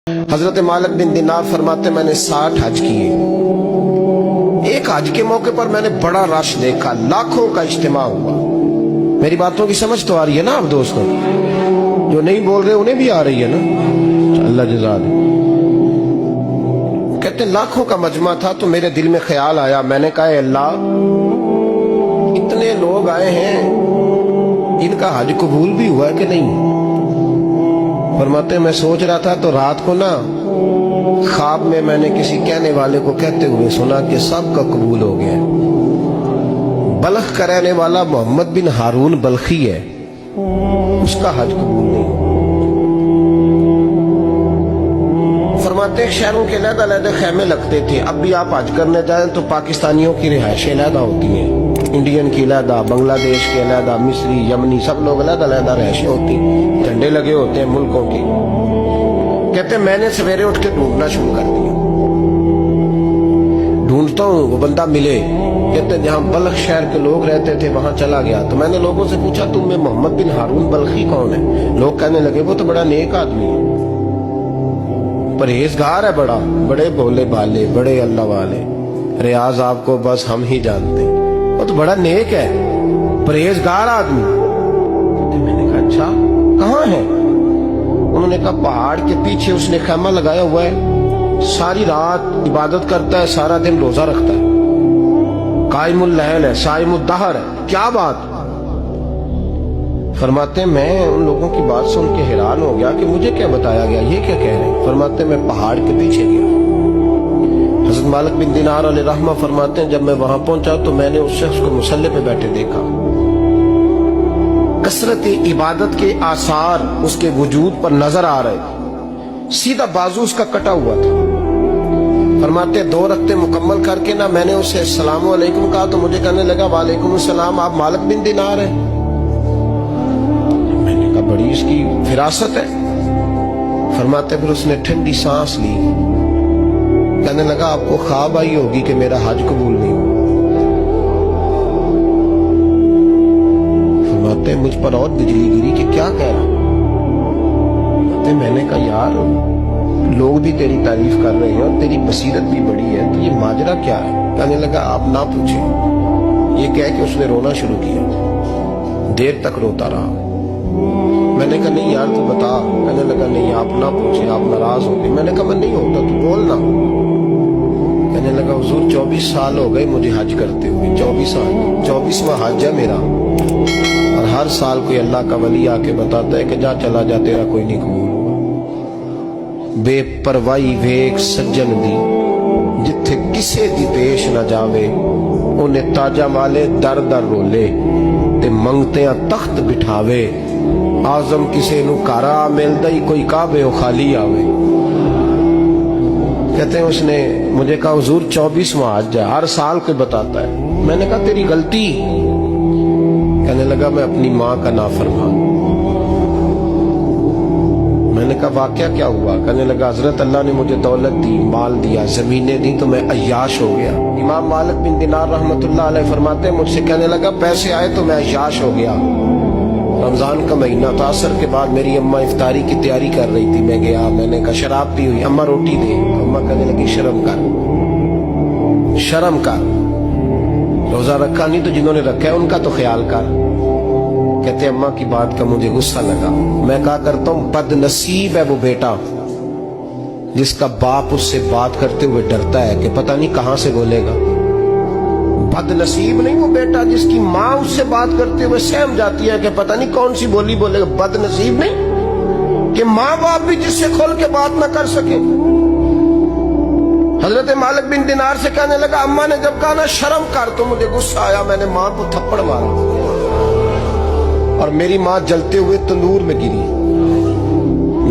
حضرت مالک بن دینار فرماتے मैंने 60 हज किए। एक हज के मौके पर मैंने बड़ा रश देखा, लाखों का इज्तिमा हुआ। मेरी बातों की समझ तो आ रही है ना आप दोस्तों? जो नहीं बोल रहे उन्हें भी आ रही है ना? अल्लाह जज़ा दे। कहते लाखों का मजमा था तो मेरे दिल में ख्याल आया, मैंने कहा अल्लाह इतने लोग आए हैं, इनका हज कबूल भी हुआ कि नहीं? फरमाते मैं सोच रहा था तो रात को ना ख्वाब में मैंने किसी कहने वाले को कहते हुए सुना कि सबका कबूल हो गया। बल्ख का रहने वाला मोहम्मद बिन हारून बल्खी है, उसका हज कबूल नहीं। फरमाते शहरों के अलग-अलग खेमे लगते थे। अब भी आप हज करने जाएं तो पाकिस्तानियों की रिहायशें अलग होती हैं, इंडियन की अलग, बांग्लादेश के अलग, मिस्री, यमनी, सब लोग अलग अलग रिहायशें होती, झंडे लगे होते हैं मुल्कों की। कहते मैंने सवेरे उठ के ढूंढना शुरू कर दिया, ढूंढता हूँ वो बंदा मिले। कहते जहाँ बल्ख शहर के लोग रहते थे वहां चला गया तो मैंने लोगों से पूछा तुम में मोहम्मद बिन हारून बल्खी कौन है? लोग कहने लगे वो तो बड़ा नेक आदमी है, परहेजगार है, बड़े भोले भाले, बड़े अल्लाह वाले, रियाज आपको बस हम ही जानते, वो तो बड़ा नेक है, परहेजगार आदमी। मैंने कहा अच्छा कहाँ है? उन्होंने कहा पहाड़ के पीछे उसने खैमा लगाया हुआ है, सारी रात इबादत करता है, सारा दिन रोजा रखता है, कायमुल लैल है, साइमुद दहर है। क्या बात? फरमाते मैं उन लोगों की बात सुन के हैरान हो गया कि मुझे क्या बताया गया, ये क्या कह रहे हैं? फरमाते मैं पहाड़ के पीछे गया। हज़रत मालिक बिन दीनार अलैहि रहमा फरमाते हैं जब मैं वहां पहुंचा तो मैंने उस शख्स को मुसल्ले पे बैठे देखा। कसरत इबादत के आसार उसके वजूद पर नजर आ रहे, सीधा बाजू उसका कटा हुआ था। फरमाते 2 रक्ते मुकम्मल करके ना मैंने उसे अस्सलाम वालेकुम कहा तो मुझे कहने लगा वालेकुम अस्सलाम, आप मालिक बिन दीनार हैं? मैंने कहा बड़ी इसकी फिरासत है। फरमाते फिर उसने ठंडी सांस ली, कहने लगा आपको ख्वाब आई होगी कि मेरा हज कबूल नहीं हुआ। फरमाते मुझ पर और बिजली गिरी कि क्या कह रहा? मैंने कहा यार लोग भी तेरी तारीफ कर रहे हैं और तेरी बसीरत भी बड़ी है, तो ये माजरा क्या है? कहने लगा आप ना पूछें। ये कह के उसने रोना शुरू किया, देर तक रोता रहा। मैंने कहा नहीं यार तू बता। कहने लगा नहीं आप ना पूछें, आप नाराज हो गए। मैंने कहा मैं नहीं होता, तू बोलना। कहने लगा हुजूर 24 साल हो गए मुझे हज करते हुए, 24 साल, 24वां हज है मेरा, और हर साल कोई अल्लाह का वली आके बताता है कि जा चला जा तेरा कोई नहीं कबूल होगा। बेपरवाही वेख सज्जन दी जिथे किसे दी पेश न जावे, उन्हें ताजा वाले दर दर रोले ते मंगते तख्त बिठावे, आजम किसे नु कारा मिलदा ही कोई काबे खाली आवे। कहते हैं उसने मुझे कहा हुजूर 24वां हज है, हर साल कोई बताता है। मैंने कहा तेरी गलती। कहने लगा मैं अपनी माँ का नाफरमान। मैंने कहा वाकया क्या हुआ? कहने लगा हजरत अल्लाह ने मुझे दौलत दी, माल दिया, जमीनें दी तो मैं अय्याश हो गया। इमाम मालिक बिन दीनार रहमतुल्लाह अलैह फरमाते हैं मुझसे कहने लगा पैसे आए तो मैं अय्याश हो गया। रमजान का महीना था, असर के बाद मेरी अम्मा इफ्तारी की तैयारी कर रही थी, मैं गया, मैंने कहा शराब पी हुई, अम्मा रोटी दे। अम्मा कहने लगी शर्म कर, शर्म कर, रोजा रखा नहीं तो जिन्होंने रखा है उनका तो ख्याल कर। कहते अम्मा की बात का मुझे गुस्सा लगा। मैं कहा करता हूं बदनसीब है वो बेटा जिसका बाप उससे बात करते हुए डरता है कि पता नहीं कहां से बोलेगा। बदनसीब नहीं वो बेटा जिसकी माँ उससे बात करते हुए सहम जाती है कि पता नहीं कौन सी बोली बोलेगा। बदनसीब नहीं कि माँ बाप भी जिससे खोल के बात ना कर सके। हजरत मालिक बिन दीनार से कहने लगा अम्मा ने जब कहा ना शर्म कर तो मुझे गुस्सा आया, मैंने माँ को थप्पड़ मारा और मेरी माँ जलते हुए तंदूर में गिरी।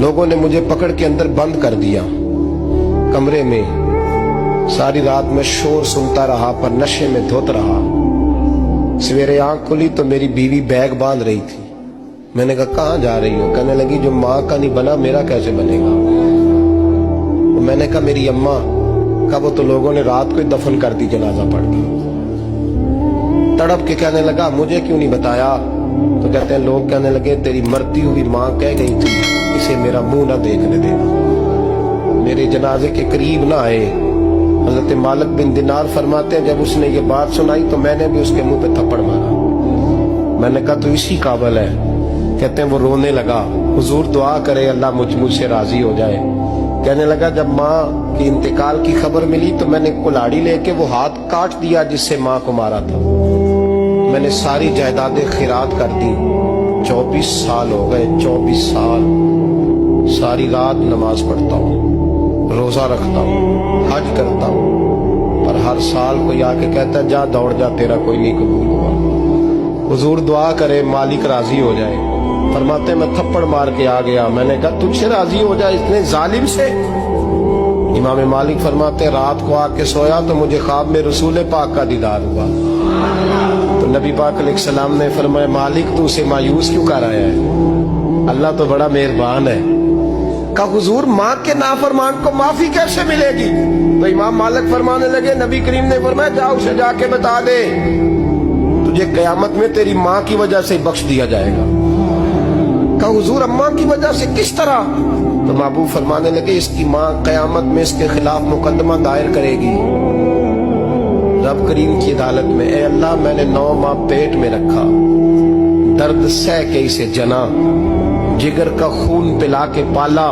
लोगों ने मुझे पकड़ के अंदर बंद कर दिया कमरे में। सारी रात में शोर सुनता रहा पर नशे में धुत रहा। सवेरे आंख खुली तो मेरी बीवी बैग बांध रही थी। मैंने कहा कहाँ जा रही हो? कहने लगी जो माँ का नहीं बना मेरा कैसे बनेगा? तो मैंने कहा मेरी अम्मा का वो तो लोगों ने रात को ही दफन कर दी जनाजा पढ़ के। तड़प के कहने लगा मुझे क्यों नहीं बताया? तो कहते हैं लोग कहने लगे तेरी मरती हुई माँ कह गई थी इसे मेरा मुंह ना देखने देना। जनाजे के करीब ना आए। हजरत मालिक बिन दिनार फरमाते हैं, जब उसने ये बात सुनाई तो मैंने भी उसके मुंह पे थप्पड़ मारा। मैंने कहा तो इसी काबिल है। कहते हैं वो रोने लगा, हुजूर दुआ करे अल्लाह मुझसे राजी हो जाए। कहने लगा जब माँ की इंतकाल की खबर मिली तो मैंने कुल्हाड़ी लेके वो हाथ काट दिया जिससे माँ को मारा था। मैंने सारी जायदादें खिरात कर दी। 24 साल हो गए, 24 साल सारी रात नमाज पढ़ता हूँ, रोजा रखता हूँ, हज करता हूँ, पर हर साल कोई आके कहता जा दौड़ जा, तेरा कोई नहीं कबूल हुआ। हुजूर दुआ करे मालिक राजी हो जाए। फरमाते मैं थप्पड़ मार के आ गया। मैंने कहा तुझसे राजी हो जाए इतने जालिम से? इमाम मालिक फरमाते रात को आके सोया तो मुझे ख्वाब में रसूल पाक का दीदार हुआ। तो नबी पाक अलैहिस्सलाम ने फरमाया मालिक तू उसे मायूस क्यों कर आया है? अल्लाह तो बड़ा मेहरबान है। कहा हुजूर माँ के नाफरमान को माफी कैसे मिलेगी? तो इमाम मालिक फरमाने लगे नबी करीम ने फरमाया जाओ उसे जाके बता दे तुझे कयामत में तेरी माँ की वजह से बख्श दिया जाएगा। कहा हुजूर अम्मा की वजह से किस तरह? तो महबूब फरमाने लगे इसकी माँ कयामत में इसके खिलाफ मुकदमा दायर करेगी रब करीम की अदालत में। ए अल्लाह मैंने 9 माह पेट में रखा, दर्द सह के इसे जना, जिगर का खून पिला के पाला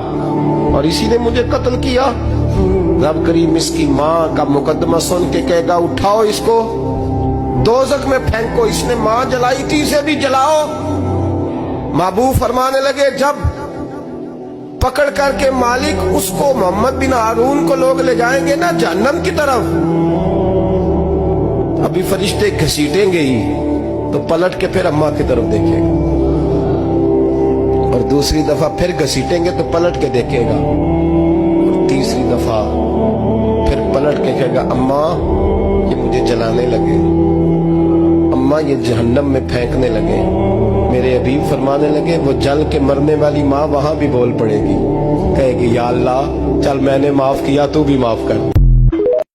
और इसी ने मुझे कत्ल किया। रब करीम इसकी माँ का मुकदमा सुन के कहेगा उठाओ इसको दोज़ख में फेंको, इसने माँ जलाई थी इसे भी जलाओ। महबूब फरमाने लगे जब पकड़ करके मालिक उसको मोहम्मद बिन हारून को लोग ले जाएंगे ना जहन्नम की तरफ, अभी फरिश्ते घसीटेंगे ही तो पलट के फिर अम्मा की तरफ देखेगा और दूसरी दफा फिर घसीटेंगे तो पलट के देखेगा और तीसरी दफा फिर पलट के कहेगा अम्मा ये मुझे जलाने लगे, अम्मा ये जहन्नम में फेंकने लगे। मेरे हबीब फरमाने लगे वो जल के मरने वाली माँ वहां भी बोल पड़ेगी, कहेगी या अल्लाह चल मैंने माफ किया तू भी माफ कर।